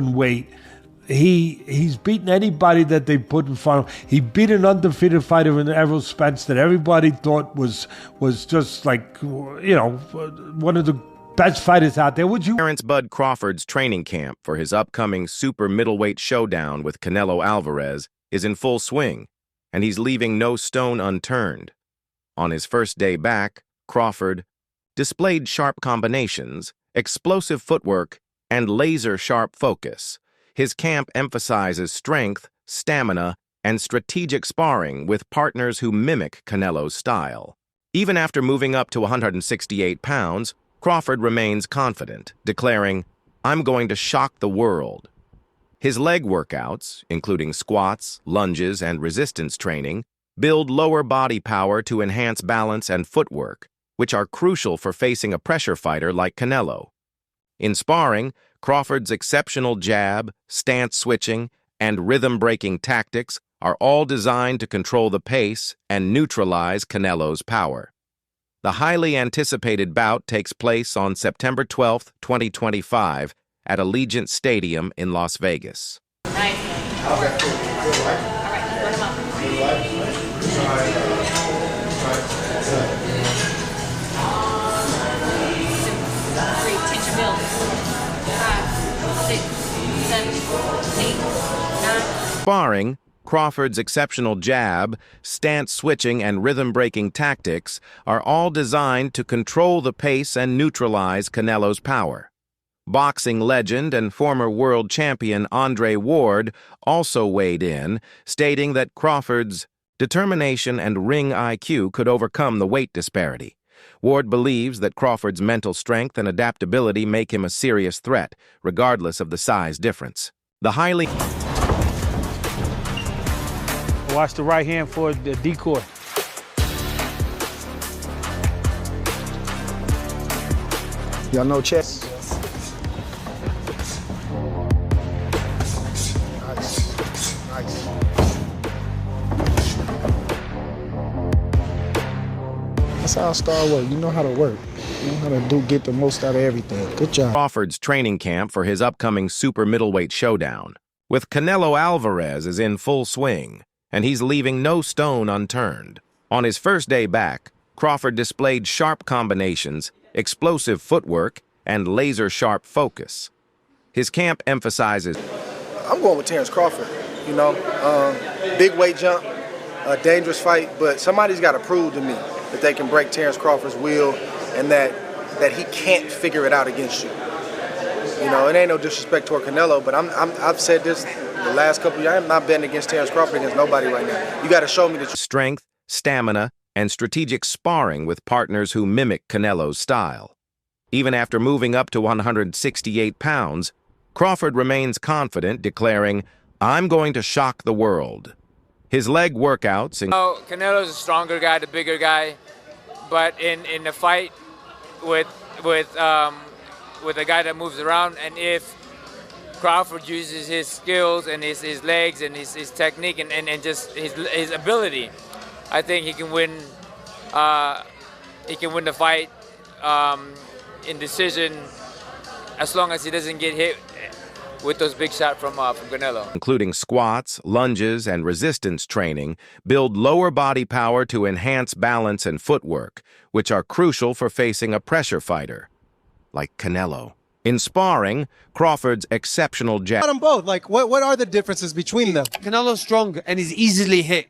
weight. He's beaten anybody that they put in front of him. He beat an undefeated fighter in Errol Spence that everybody thought was just like, one of the best fighters out there. Would you? Terence "Bud" Crawford's training camp for his upcoming super middleweight showdown with Canelo Alvarez is in full swing, and he's leaving no stone unturned. On his first day back, Crawford displayed sharp combinations, explosive footwork, and laser-sharp focus. His camp emphasizes strength, stamina, and strategic sparring with partners who mimic Canelo's style. Even after moving up to 168 pounds, Crawford remains confident, declaring, "I'm going to shock the world." His leg workouts, including squats, lunges, and resistance training, build lower body power to enhance balance and footwork, which are crucial for facing a pressure fighter like Canelo. In sparring, Crawford's exceptional jab, stance switching, and rhythm-breaking tactics are all designed to control the pace and neutralize Canelo's power. The highly anticipated bout takes place on September 12, 2025, at Allegiant Stadium in Las Vegas. Nice. All right, put him up. Sparring, Crawford's exceptional jab, stance switching, and rhythm-breaking tactics are all designed to control the pace and neutralize Canelo's power. Boxing legend and former world champion Andre Ward also weighed in, stating that Crawford's determination and ring IQ could overcome the weight disparity. Ward believes that Crawford's mental strength and adaptability make him a serious threat, regardless of the size difference. The highly... Watch the right hand for the decoy. Y'all know chess? Nice. That's how star work. You know how to work. You know how to get the most out of everything. Good job. Crawford's training camp for his upcoming super middleweight showdown, with Canelo Alvarez is in full swing, and he's leaving no stone unturned. On his first day back, Crawford displayed sharp combinations, explosive footwork, and laser-sharp focus. His camp emphasizes... I'm going with Terence Crawford, big weight jump, a dangerous fight, but somebody's got to prove to me that they can break Terence Crawford's will and that he can't figure it out against you. It ain't no disrespect toward Canelo, but I've said this the last couple of years. I'm not betting against Terence Crawford against nobody right now. You got to show me that strength, stamina, and strategic sparring with partners who mimic Canelo's style. Even after moving up to 168 pounds, Crawford remains confident, declaring, "I'm going to shock the world." His leg workouts... Canelo's a stronger guy, the bigger guy, but in the fight with a guy that moves around, and if Crawford uses his skills and his legs and his technique and just his ability, I think he can win. He can win the fight in decision, as long as he doesn't get hit with those big shots from Canelo. Including squats, lunges, and resistance training, build lower body power to enhance balance and footwork, which are crucial for facing a pressure fighter like Canelo. In sparring, Crawford's exceptional jab... Them both. What are the differences between them? Canelo's strong and he's easily hit.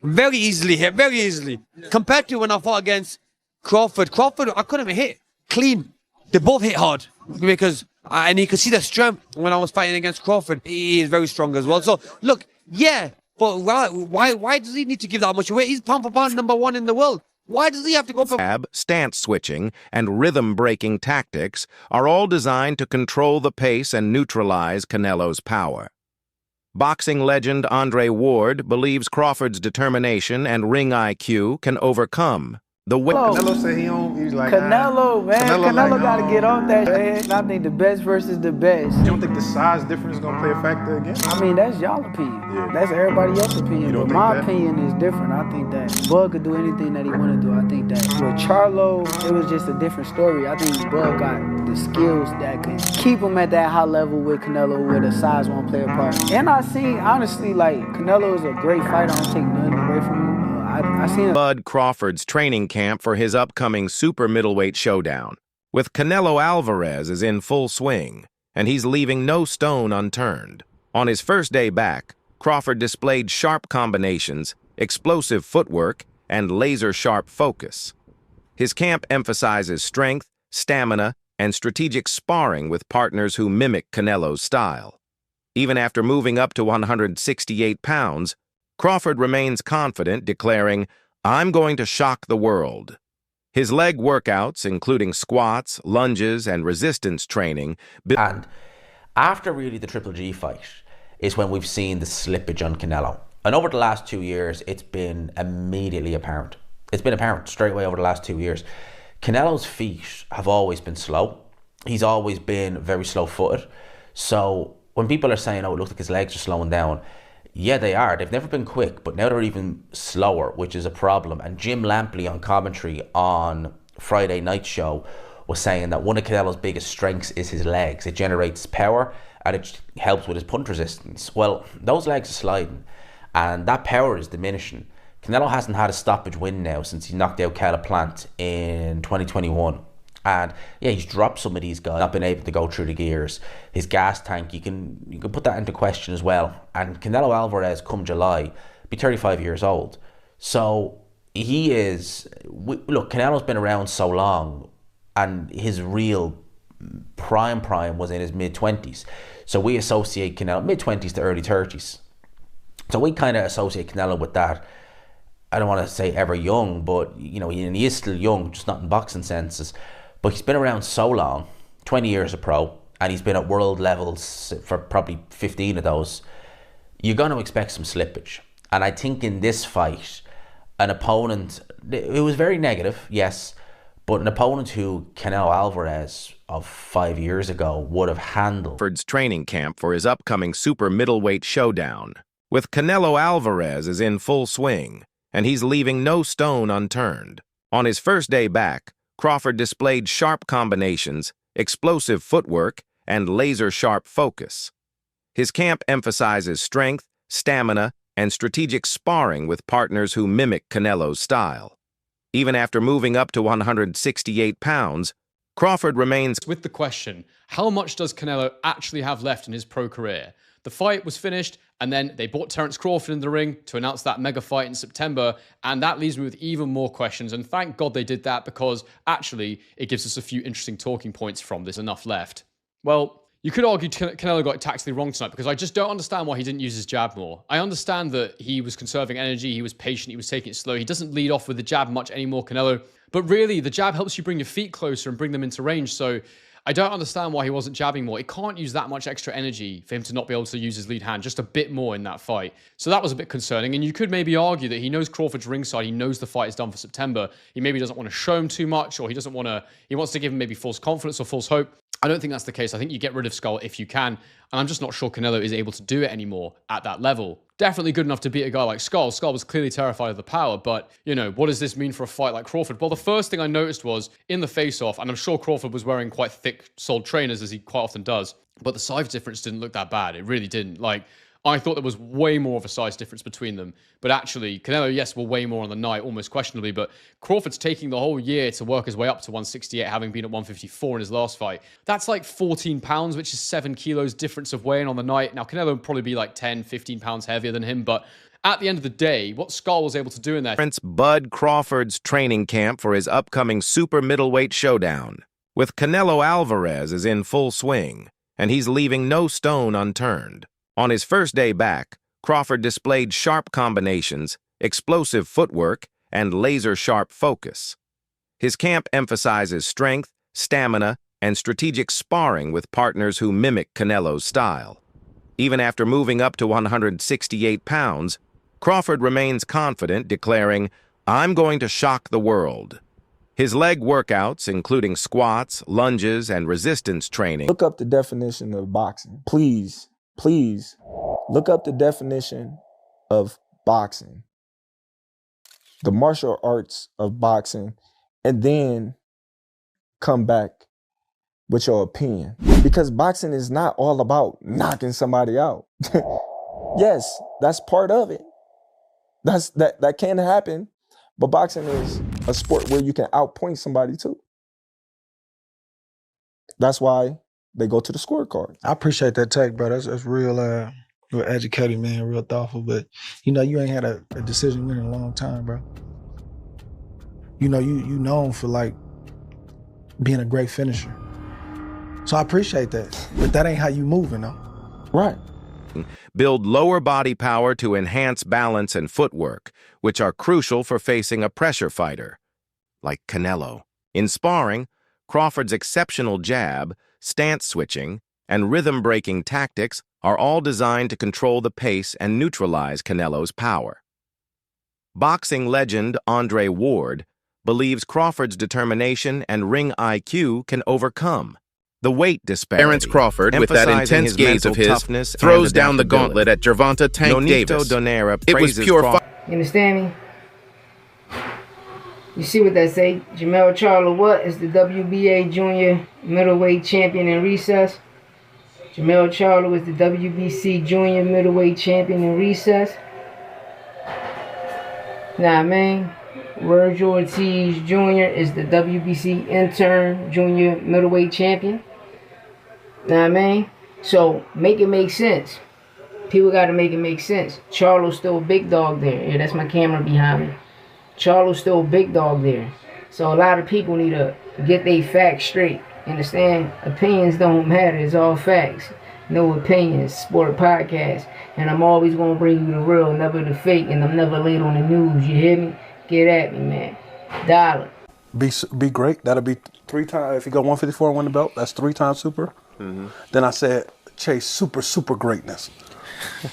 Very easily hit, very easily. Compared to when I fought against Crawford, I couldn't even hit clean. They both hit hard because, and you could see the strength when I was fighting against Crawford. He is very strong as well. So, look, yeah, but why does he need to give that much weight? He's pound for pound #1 in the world. Why does he have to go for... Jab, stance switching, and rhythm-breaking tactics are all designed to control the pace and neutralize Canelo's power. Boxing legend Andre Ward believes Crawford's determination and ring IQ can overcome The weight. Canelo said he don't. He's like Canelo, man. Canelo like, got to get on that shit. I think the best versus the best. You don't think the size difference is gonna play a factor again? I mean, that's y'all opinion. Yeah. That's everybody else's opinion. But my opinion is different. I think that Bud could do anything that he want to do. I think that with Charlo, it was just a different story. I think Bud got the skills that could keep him at that high level with Canelo, where the size won't play a part. And I seen, honestly, like, Canelo is a great fighter. I don't take nothing away from him. I seen Bud Crawford's training camp for his upcoming super middleweight showdown, with Canelo Alvarez is in full swing, and he's leaving no stone unturned. On his first day back, Crawford displayed sharp combinations, explosive footwork, and laser-sharp focus. His camp emphasizes strength, stamina, and strategic sparring with partners who mimic Canelo's style. Even after moving up to 168 pounds, Crawford remains confident, declaring, "I'm going to shock the world." His leg workouts, including squats, lunges, and resistance training, and after really the Triple G fight is when we've seen the slippage on Canelo. And over the last 2 years, it's been immediately apparent. It's been apparent straight away over the last 2 years. Canelo's feet have always been slow. He's always been very slow-footed. So when people are saying, oh, it looks like his legs are slowing down, yeah, they are. They've never been quick, but now they're even slower, which is a problem. And Jim Lampley on commentary on Friday night show was saying that one of Canelo's biggest strengths is his legs. It generates power and it helps with his punch resistance. Well, those legs are sliding and that power is diminishing. Canelo hasn't had a stoppage win now since he knocked out Caleb Plant in 2021. And yeah, he's dropped some of these guys, not been able to go through the gears. His gas tank, you can put that into question as well. And Canelo Alvarez, come July, be 35 years old. So he is, look, Canelo's been around so long and his real prime was in his mid-20s. So we associate Canelo, mid-20s to early 30s. So we kind of associate Canelo with that. I don't want to say ever young, but you know, he is still young, just not in boxing senses. But he's been around so long, 20 years a pro, and he's been at world levels for probably 15 of those. You're going to expect some slippage. And I think in this fight, an opponent, it was very negative, yes, but an opponent who Canelo Alvarez of 5 years ago would have handled. Crawford's training camp for his upcoming super middleweight showdown, with Canelo Alvarez is in full swing, and he's leaving no stone unturned. On his first day back, Crawford displayed sharp combinations, explosive footwork, and laser-sharp focus. His camp emphasizes strength, stamina, and strategic sparring with partners who mimic Canelo's style. Even after moving up to 168 pounds, Crawford remains with the question, how much does Canelo actually have left in his pro career? The fight was finished, and then they brought Terence Crawford in the ring to announce that mega fight in September, and that leaves me with even more questions, and thank God they did that, because actually it gives us a few interesting talking points from this. Enough left. Well, you could argue Canelo got it tactically wrong tonight, because I just don't understand why he didn't use his jab more. I understand that he was conserving energy, he was patient, he was taking it slow. He doesn't lead off with the jab much anymore, Canelo, but really the jab helps you bring your feet closer and bring them into range, so I don't understand why he wasn't jabbing more. He can't use that much extra energy for him to not be able to use his lead hand just a bit more in that fight. So that was a bit concerning. And you could maybe argue that he knows Crawford's ringside. He knows the fight is done for September. He maybe doesn't want to show him too much, or he wants to give him maybe false confidence or false hope. I don't think that's the case. I think you get rid of Skull if you can. And I'm just not sure Canelo is able to do it anymore at that level. Definitely good enough to beat a guy like Skull. Skull was clearly terrified of the power, but, you know, what does this mean for a fight like Crawford? Well, the first thing I noticed was in the face-off, and I'm sure Crawford was wearing quite thick-soled trainers, as he quite often does, but the size difference didn't look that bad. It really didn't. Like, I thought there was way more of a size difference between them. But actually, Canelo, yes, will weigh more on the night, almost questionably, but Crawford's taking the whole year to work his way up to 168, having been at 154 in his last fight. That's like 14 pounds, which is 7 kilos difference of weighing on the night. Now, Canelo would probably be like 10, 15 pounds heavier than him, but at the end of the day, what Skull was able to do in there... Bud Crawford's training camp for his upcoming super middleweight showdown, with Canelo Alvarez is in full swing, and he's leaving no stone unturned. On his first day back, Crawford displayed sharp combinations, explosive footwork, and laser-sharp focus. His camp emphasizes strength, stamina, and strategic sparring with partners who mimic Canelo's style. Even after moving up to 168 pounds, Crawford remains confident, declaring, I'm going to shock the world. His leg workouts, including squats, lunges, and resistance training. Look up the definition of boxing. Please, please, look up the definition of boxing. The martial arts of boxing, and then come back with your opinion. Because boxing is not all about knocking somebody out. Yes, that's part of it. That can happen, but boxing is a sport where you can outpoint somebody too. That's why they go to the scorecard. I appreciate that take, bro. That's real educated, man, real thoughtful. But you ain't had a decision win in a long time, bro. You known for like being a great finisher. So I appreciate that. But that ain't how you moving though. Right. Build lower body power to enhance balance and footwork, which are crucial for facing a pressure fighter, like Canelo. In sparring, Crawford's exceptional jab, stance switching, and rhythm-breaking tactics are all designed to control the pace and neutralize Canelo's power. Boxing legend Andre Ward believes Crawford's determination and ring IQ can overcome the weight disparity. Terence Crawford, with that intense gaze of his, throws down the gauntlet at Gervonta Tank Davis. It was pure fire. You understand me? You see what that say? Jamel Charlo what is the WBA junior middleweight champion in recess? Jamel Charlo is the WBC junior middleweight champion in recess. Nah, man. Virgil Ortiz Jr. is the WBC intern junior middleweight champion. Know what I mean? So make it make sense. People got to make it make sense. Charlo's still a big dog there. Yeah, that's my camera behind me. Charlo's still a big dog there. So a lot of people need to get their facts straight. Understand? Opinions don't matter. It's all facts. No opinions. Sport podcast. And I'm always going to bring you the real, never the fake. And I'm never late on the news. You hear me? Get at me, man. Dollar. Be great. That'll be 3 times. If you go 154 and win the belt, that's 3 times super. Mm-hmm. Then I said, chase super greatness.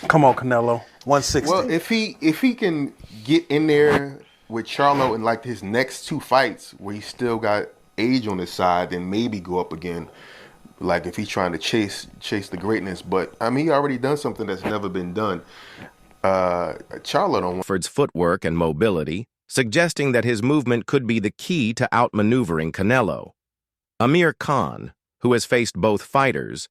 Come on, Canelo. 160. Well, if he can get in there with Charlo in like his next 2 fights where he still got age on his side, then maybe go up again. Like if he's trying to chase the greatness. But I mean, he already done something that's never been done. Charlo don't. Crawford's footwork and mobility, suggesting that his movement could be the key to outmaneuvering Canelo. Amir Khan, who has faced both fighters,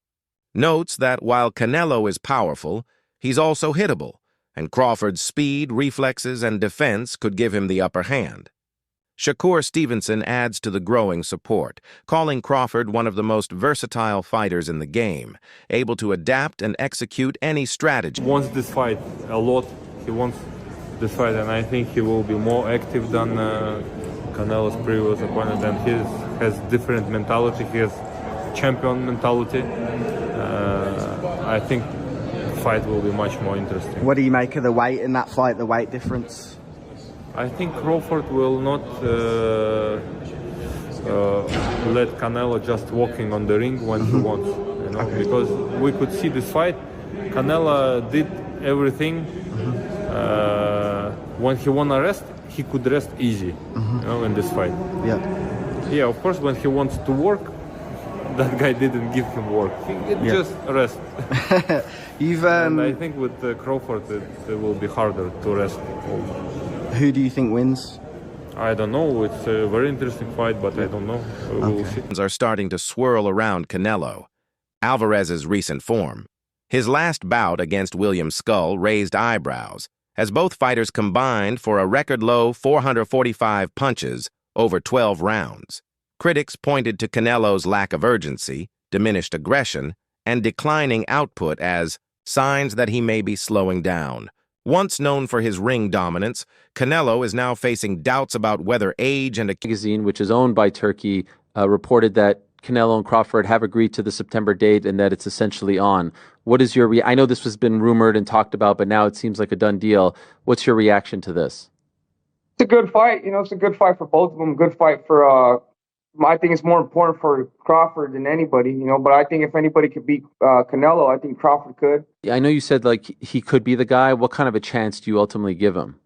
notes that while Canelo is powerful, he's also hittable, and Crawford's speed, reflexes, and defense could give him the upper hand. Shakur Stevenson adds to the growing support, calling Crawford one of the most versatile fighters in the game, able to adapt and execute any strategy. He wants this fight a lot. He wants this fight, and I think he will be more active than Canelo's previous opponent, and he has different mentality. He has champion mentality. I think the fight will be much more interesting. What do you make of the weight in that fight, the weight difference? I think Crawford will not let Canelo just walking on the ring when he wants, you know, because we could see this fight. Canelo did everything. When he wanna rest, he could rest easy, you know, in this fight. Yeah, of course, when he wants to work, that guy didn't give him work. He just rest. And I think with Crawford, it will be harder to rest. Who do you think wins? I don't know. It's a very interesting fight, but I don't know. We'll see. Are starting to swirl around Canelo. Alvarez's recent form. His last bout against William Skull raised eyebrows, as both fighters combined for a record-low 445 punches over 12 rounds. Critics pointed to Canelo's lack of urgency, diminished aggression, and declining output as signs that he may be slowing down. Once known for his ring dominance, Canelo is now facing doubts about whether age and a magazine, which is owned by Turkey, reported that Canelo and Crawford have agreed to the September date and that it's essentially on. What is your I know this has been rumored and talked about, but now it seems like a done deal. What's your reaction to this? It's a good fight. You know, it's a good fight for both of them. Good fight for, I think it's more important for Crawford than anybody, you know, but I think if anybody could beat Canelo, I think Crawford could. I know you said like he could be the guy. What kind of a chance do you ultimately give him?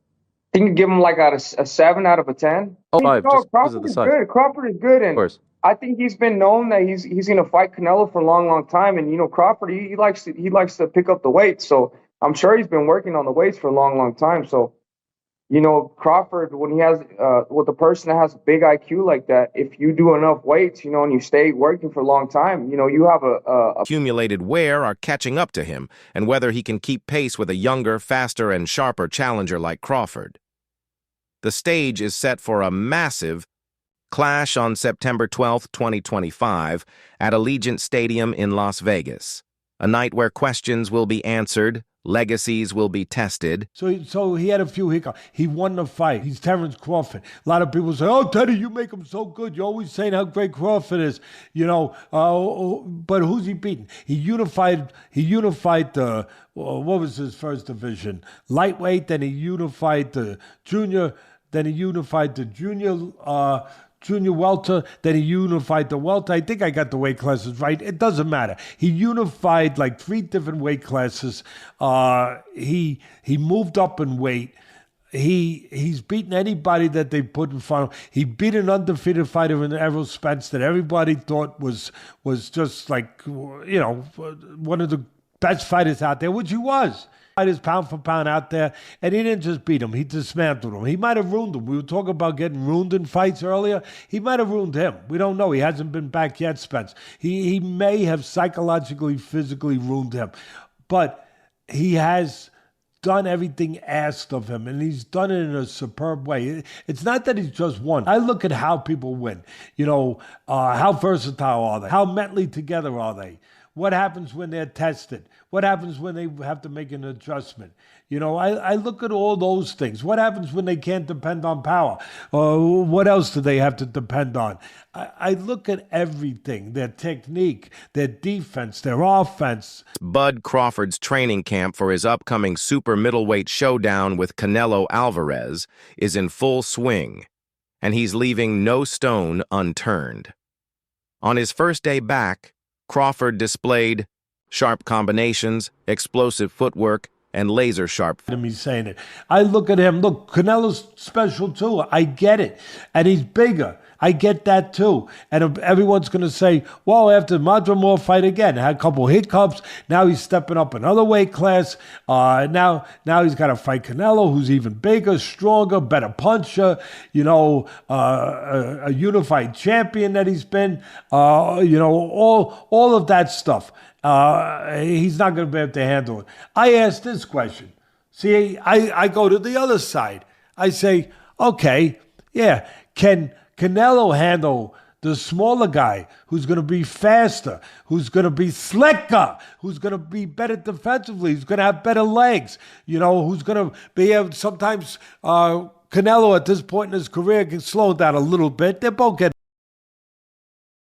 think you give him like a 7 out of a 10. Oh, 5, just because Crawford of the is size. good. Crawford is good, and I think he's been known that he's going to fight Canelo for a long, long time. And Crawford, he likes to pick up the weight, so I'm sure he's been working on the weights for a long, long time. So Crawford, when he has with a person that has a big IQ like that, if you do enough weights, and you stay working for a long time, you have a accumulated wear are catching up to him, and whether he can keep pace with a younger, faster, and sharper challenger like Crawford. The stage is set for a massive clash on September 12, 2025, at Allegiant Stadium in Las Vegas. A night where questions will be answered, legacies will be tested. So he had a few hiccups. He won the fight. He's Terence Crawford. A lot of people say, "Oh, Teddy, you make him so good. You're always saying how great Crawford is." But who's he beating? He unified the what was his first division? Lightweight. Then he unified the junior. Then he unified the junior welter, then he unified the welter. I think I got the weight classes right. It doesn't matter. He unified like 3 different weight classes. He moved up in weight. He's beaten anybody that they put in front of him. He beat an undefeated fighter in Errol Spence that everybody thought was just like, one of the best fighters out there, which he was. Fighters pound for pound out there, and he didn't just beat him, he dismantled him. He might have ruined him. We were talking about getting ruined in fights earlier. He might have ruined him. We don't know. He hasn't been back yet, Spence. He may have psychologically, physically ruined him. But he has done everything asked of him, and he's done it in a superb way. It's not that he's just won. I look at how people win. How versatile are they? How mentally together are they? What happens when they're tested? What happens when they have to make an adjustment? I look at all those things. What happens when they can't depend on power? What else do they have to depend on? I look at everything, their technique, their defense, their offense. Bud Crawford's training camp for his upcoming super middleweight showdown with Canelo Alvarez is in full swing, and he's leaving no stone unturned. On his first day back, Crawford displayed sharp combinations, explosive footwork, and laser-sharp. He's saying it. I look at him. Look, Canelo's special too. I get it. And he's bigger. I get that too. And everyone's going to say, well, after Madrimore fight again, had a couple hiccups. Now he's stepping up another weight class. Now he's got to fight Canelo, who's even bigger, stronger, better puncher, a unified champion that he's been, all of that stuff. He's not going to be able to handle it. I asked this question. See, I go to the other side. I say, okay, yeah, can Canelo handle the smaller guy who's going to be faster, who's going to be slicker, who's going to be better defensively, who's going to have better legs, who's going to be able sometimes Canelo at this point in his career can slow down a little bit. They're both getting